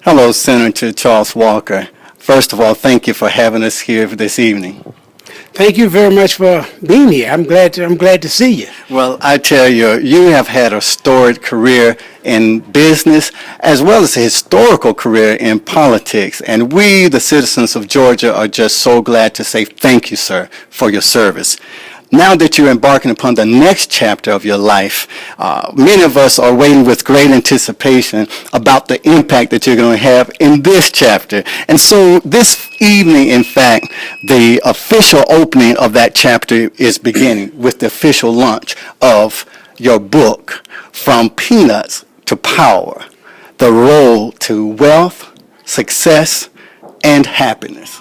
Hello, Senator Charles Walker. First of all, thank you for having us here this evening. Thank you very much for being here. I'm glad to see you. Well, I tell you, you have had a storied career in business as well as a historical career in politics. And we, the citizens of Georgia, are just so glad to say thank you, sir, for your service. Now that you're embarking upon the next chapter of your life, many of us are waiting with great anticipation about the impact that you're going to have in this chapter. And so this evening, in fact, the official opening of that chapter is beginning with the official launch of your book, From Peanuts to Power, The Road to Wealth, Success, and Happiness.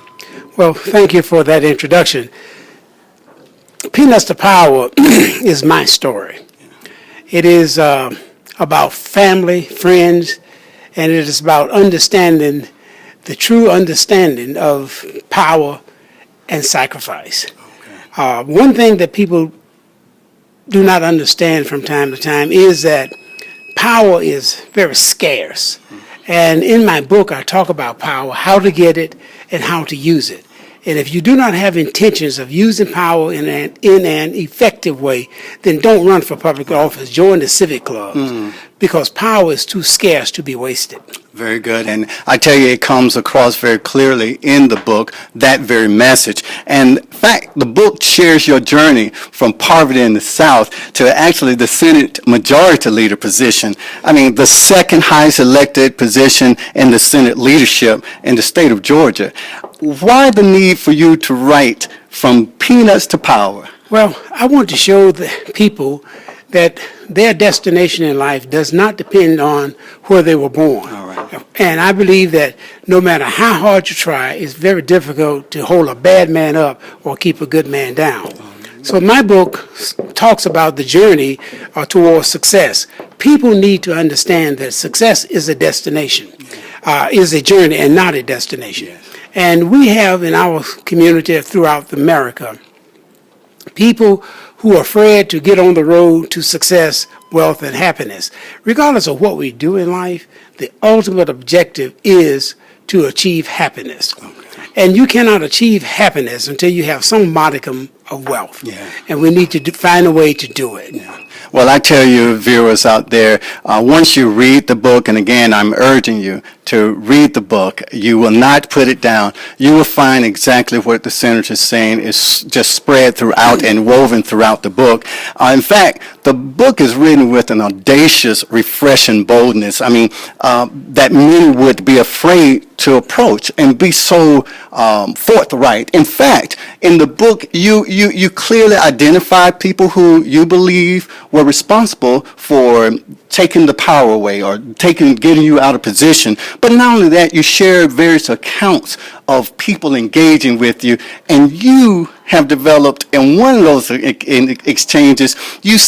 Well, thank you for that introduction. Peanuts to Power is my story. It is about family, friends, and it is about understanding the true understanding of power and sacrifice. Okay. One thing that people do not understand from time to time is that power is very scarce. And in my book, I talk about power, how to get it, and how to use it. And if you do not have intentions of using power in an effective way, then don't run for public office. Join the civic clubs because power is too scarce to be wasted. Very good. And I tell you, it comes across very clearly in the book, that very message. And in fact, the book shares your journey from poverty in the South to actually the Senate Majority Leader position. I mean, the second highest elected position in the Senate leadership in the state of Georgia. Why the need for you to write From Peanuts to Power? Well, I want to show the people that their destination in life does not depend on where they were born. All right. And I believe that no matter how hard you try, it's very difficult to hold a bad man up or keep a good man down. So my book talks about the journey towards success. People need to understand that success is a destination, is a journey and not a destination. Yes. And we have in our community throughout America people who are afraid to get on the road to success, wealth, and happiness. Regardless of what we do in life, the ultimate objective is to achieve happiness. Okay. And you cannot achieve happiness until you have some modicum of wealth. Yeah. And we need to find a way to do it. Yeah. Well, I tell you, viewers out there, once you read the book, and again, I'm urging you to read the book, you will not put it down. You will find exactly what the senator is saying is just spread throughout and woven throughout the book. In fact, the book is written with an audacious, refreshing boldness. I mean, that many would be afraid to approach and be so forthright. In fact, in the book, you clearly identify people who you believe were responsible for taking the power away or getting you out of position. But not only that, you share various accounts of people engaging with you, and you have developed in one of those exchanges,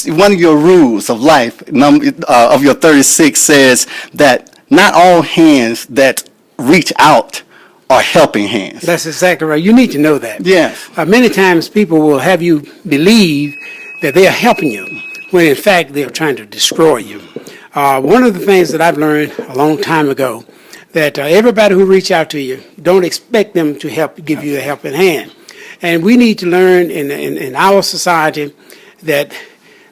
one of your rules of life, of your 36 says that not all hands that reach out are helping hands. That's exactly right. You need to know that. Yes. Many times people will have you believe that they are helping you, when in fact they are trying to destroy you. One of the things that I've learned a long time ago, that everybody who reach out to you, don't expect them to give you a helping hand. And we need to learn in our society that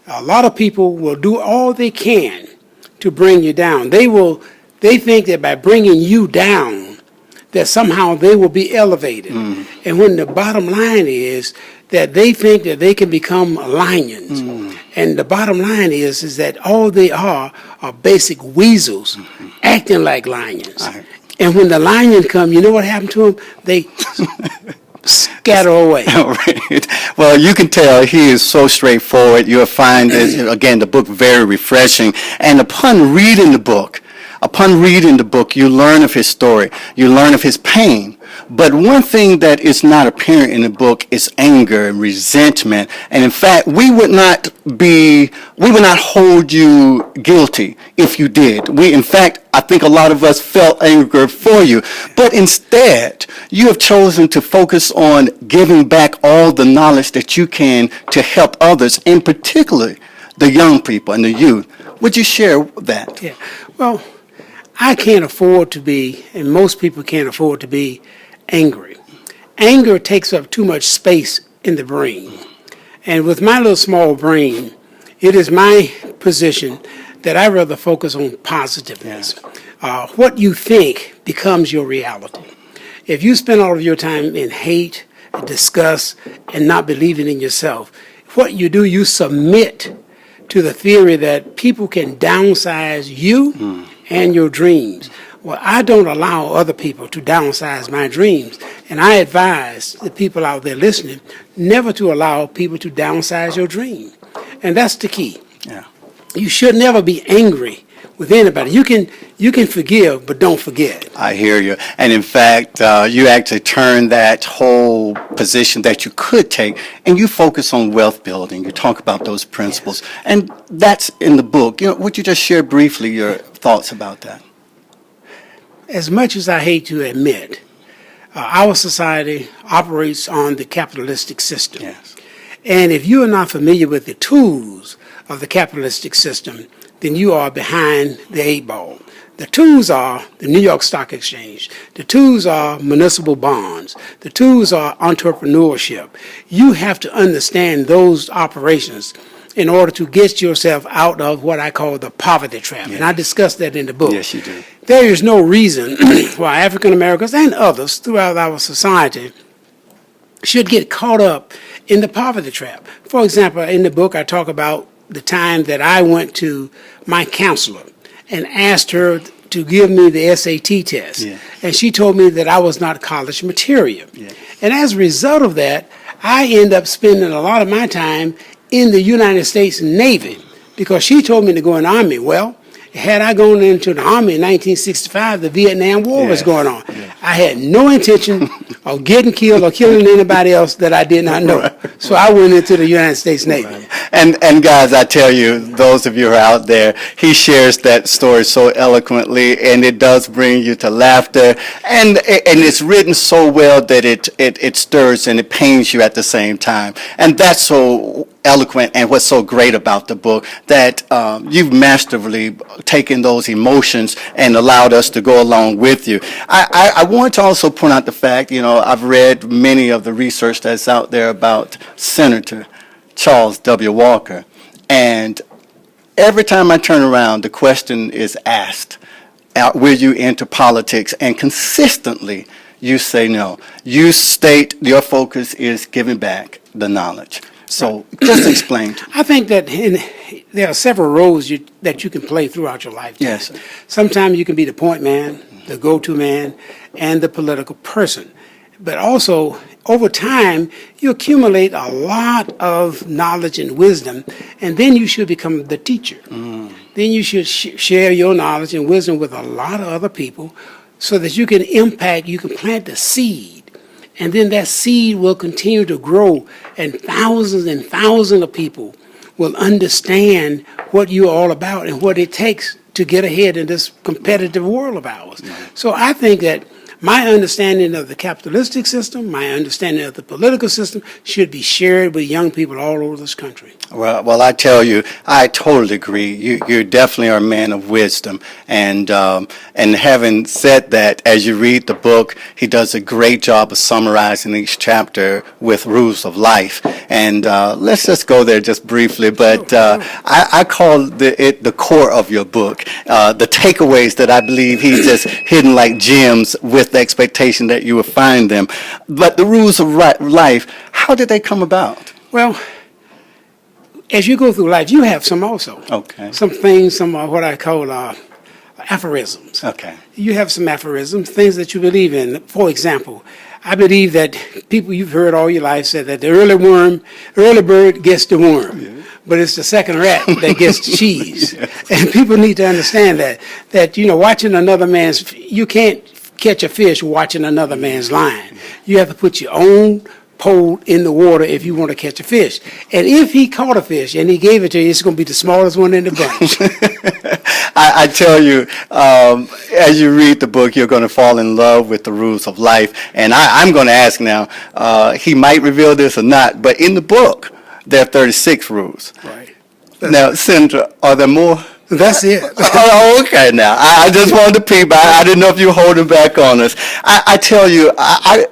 a lot of people will do all they can to bring you down. They think that by bringing you down, that somehow they will be elevated. And when the bottom line is that they think that they can become lions. And the bottom line is that all they are basic weasels acting like lions. And when the lion come, you know what happened to them? They scatter away. Right. Well, you can tell he is so straightforward. You'll find, again, the book very refreshing. And upon reading the book, you learn of his story. You learn of his pain. But one thing that is not apparent in the book is anger and resentment. And in fact, we would not hold you guilty if you did. In fact, I think a lot of us felt anger for you. But instead, you have chosen to focus on giving back all the knowledge that you can to help others, in particular the young people and the youth. Would you share that? Yeah. Well, I can't afford to be, and most people can't afford to be, angry. Anger takes up too much space in the brain. And with my little small brain, it is my position that I rather focus on positiveness. What you think becomes your reality. If you spend all of your time in hate, disgust, and not believing in yourself, what you do, you submit to the theory that people can downsize you and your dreams. Well, I don't allow other people to downsize my dreams. And I advise the people out there listening never to allow people to downsize your dream. And that's the key. Yeah. You should never be angry with anybody. You can forgive, but don't forget. I hear you. And in fact, you actually turn that whole position that you could take, and you focus on wealth building. You talk about those principles. Yes. And that's in the book. Would you just share briefly your thoughts about that? As much as I hate to admit, our society operates on the capitalistic system. Yes. And if you are not familiar with the tools of the capitalistic system, then you are behind the eight ball. The tools are the New York Stock Exchange. The tools are municipal bonds. The tools are entrepreneurship. You have to understand those operations in order to get yourself out of what I call the poverty trap. Yeah. And I discussed that in the book. Yes, you do. There is no reason why African Americans and others throughout our society should get caught up in the poverty trap. For example, in the book, I talk about the time that I went to my counselor and asked her to give me the SAT test. Yeah. And she told me that I was not college material. Yeah. And as a result of that, I end up spending a lot of my time in the United States Navy because she told me to go in the Army. Well, had I gone into the Army in 1965, the Vietnam War was Yes. going on. Yeah. I had no intention of getting killed or killing anybody else that I did not know. So I went into the United States Navy. And guys, I tell you, those of you who are out there, he shares that story so eloquently, and it does bring you to laughter, and it's written so well that it stirs and it pains you at the same time. And that's so eloquent and what's so great about the book, that you've masterfully taken those emotions and allowed us to go along with you. I want to also point out the fact, I've read many of the research that's out there about Senator Charles W. Walker, and every time I turn around, the question is asked, will you enter politics? And consistently, you say no. You state your focus is giving back the knowledge. So just explain. I think that there are several roles that you can play throughout your lifetime. Yes. Sometimes you can be the point man, the go-to man, and the political person. But also, over time, you accumulate a lot of knowledge and wisdom, and then you should become the teacher. Then you should share your knowledge and wisdom with a lot of other people so that you can impact, you can plant the seed. And then that seed will continue to grow, and thousands of people will understand what you're all about and what it takes to get ahead in this competitive world of ours. So I think that my understanding of the capitalistic system, my understanding of the political system should be shared with young people all over this country. Well, I tell you, I totally agree. You definitely are a man of wisdom, and having said that, as you read the book, he does a great job of summarizing each chapter with rules of life. And let's just go there just briefly. But I call it the core of your book, the takeaways that I believe he's just hidden like gems with the expectation that you will find them. But the rules of life, how did they come about? Well, as you go through life, you have some also. Okay. Some things, some what I call aphorisms. Okay. You have some aphorisms, things that you believe in. For example, I believe that people you've heard all your life said that the early bird gets the worm, but it's the second rat that gets the cheese. And people need to understand that watching another man's, you can't catch a fish watching another man's line. You have to put your own pole in the water if you want to catch a fish. And if he caught a fish and he gave it to you, it's going to be the smallest one in the bunch. I tell you, as you read the book, you're going to fall in love with the rules of life. And I'm going to ask now, he might reveal this or not, but in the book, there are 36 rules. Right. Now, Senator, are there more? That's it. Oh, okay. Now, I just wanted to peep. I didn't know if you were holding back on us. I tell you,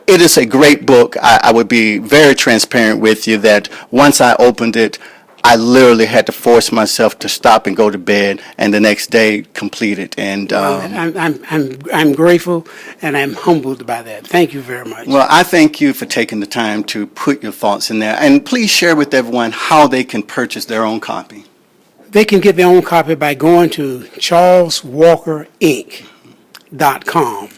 it is a great book. I would be very transparent with you that once I opened it, I literally had to force myself to stop and go to bed, and the next day complete it. And I'm grateful and I'm humbled by that. Thank you very much. well, I thank you for taking the time to put your thoughts in there. And please share with everyone how they can purchase their own copy. They can get their own copy by going to charleswalkerinc.com,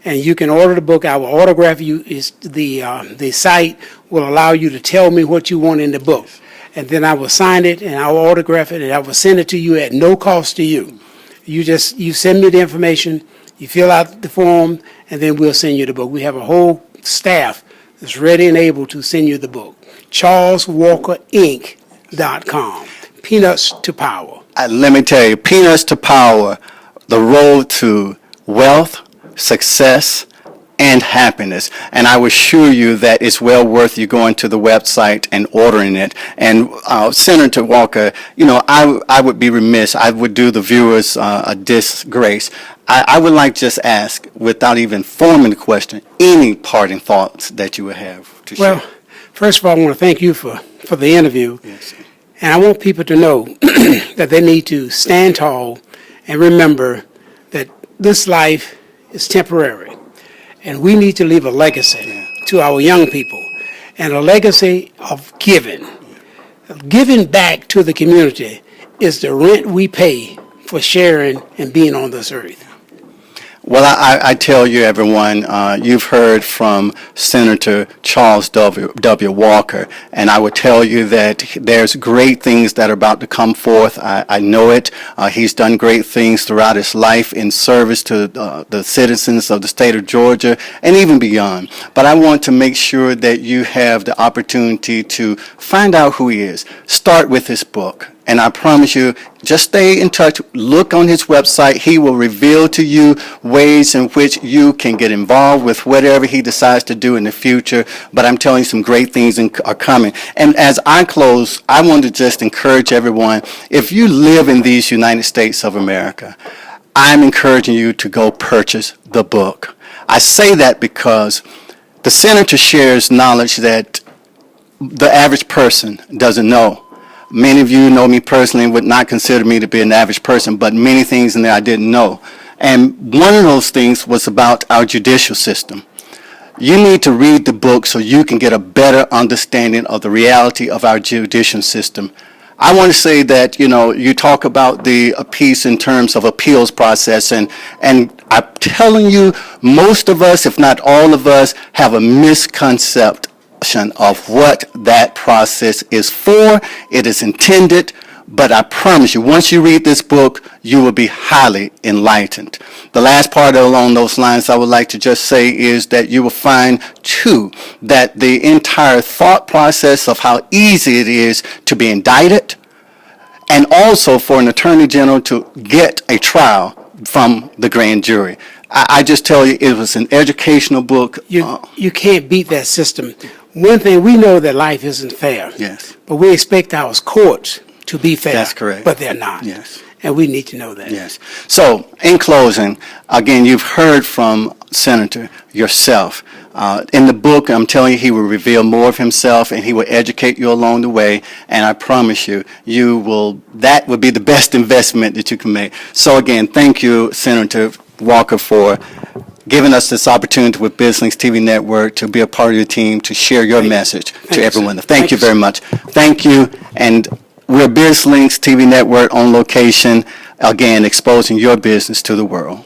and you can order the book. I will autograph you. The site will allow you to tell me what you want in the book, and then I will sign it and I will autograph it and I will send it to you at no cost to you. You send me the information, you fill out the form, and then we'll send you the book. We have a whole staff that's ready and able to send you the book. charleswalkerinc.com. Peanuts to Power. Let me tell you, Peanuts to Power, the road to wealth, success, and happiness. And I will assure you that it's well worth you going to the website and ordering it. And Senator Walker, I would be remiss. I would do the viewers a disgrace. I would like to just ask, without even forming the question, any parting thoughts that you would have to share. Well, first of all, I want to thank you for the interview. Yes. And I want people to know that they need to stand tall and remember that this life is temporary. And we need to leave a legacy to our young people, and a legacy of giving. Giving back to the community is the rent we pay for sharing and being on this earth. Well, I tell you, everyone, you've heard from Senator Charles W. Walker, and I would tell you that there's great things that are about to come forth. I know it. He's done great things throughout his life in service to the citizens of the state of Georgia and even beyond. But I want to make sure that you have the opportunity to find out who he is. Start with his book. And I promise you, just stay in touch. Look on his website. He will reveal to you ways in which you can get involved with whatever he decides to do in the future. But I'm telling you, some great things are coming. And as I close, I want to just encourage everyone, if you live in these United States of America, I'm encouraging you to go purchase the book. I say that because the senator shares knowledge that the average person doesn't know. Many of you know me personally and would not consider me to be an average person, but many things in there I didn't know. And one of those things was about our judicial system. You need to read the book so you can get a better understanding of the reality of our judicial system. I want to say that, you talk about the piece in terms of appeals process, and I'm telling you, most of us, if not all of us, have a misconception of what that process is for. It is intended, but I promise you, once you read this book, you will be highly enlightened. The last part along those lines I would like to just say is that you will find, too, that the entire thought process of how easy it is to be indicted, and also for an attorney general to get a trial from the grand jury. I just tell you, it was an educational book. You can't beat that system. One thing, we know that life isn't fair. Yes. But we expect our courts to be fair. That's correct. But they're not. Yes. And we need to know that. Yes. So, in closing, again, you've heard from Senator yourself. In the book, I'm telling you, he will reveal more of himself and he will educate you along the way. And I promise you, that would be the best investment that you can make. So again, thank you, Senator Walker, for giving us this opportunity with BizLinks TV Network to be a part of your team, to share your message to everyone. Thank you very much. Thank you. And we're BizLinks TV Network on location, again, exposing your business to the world.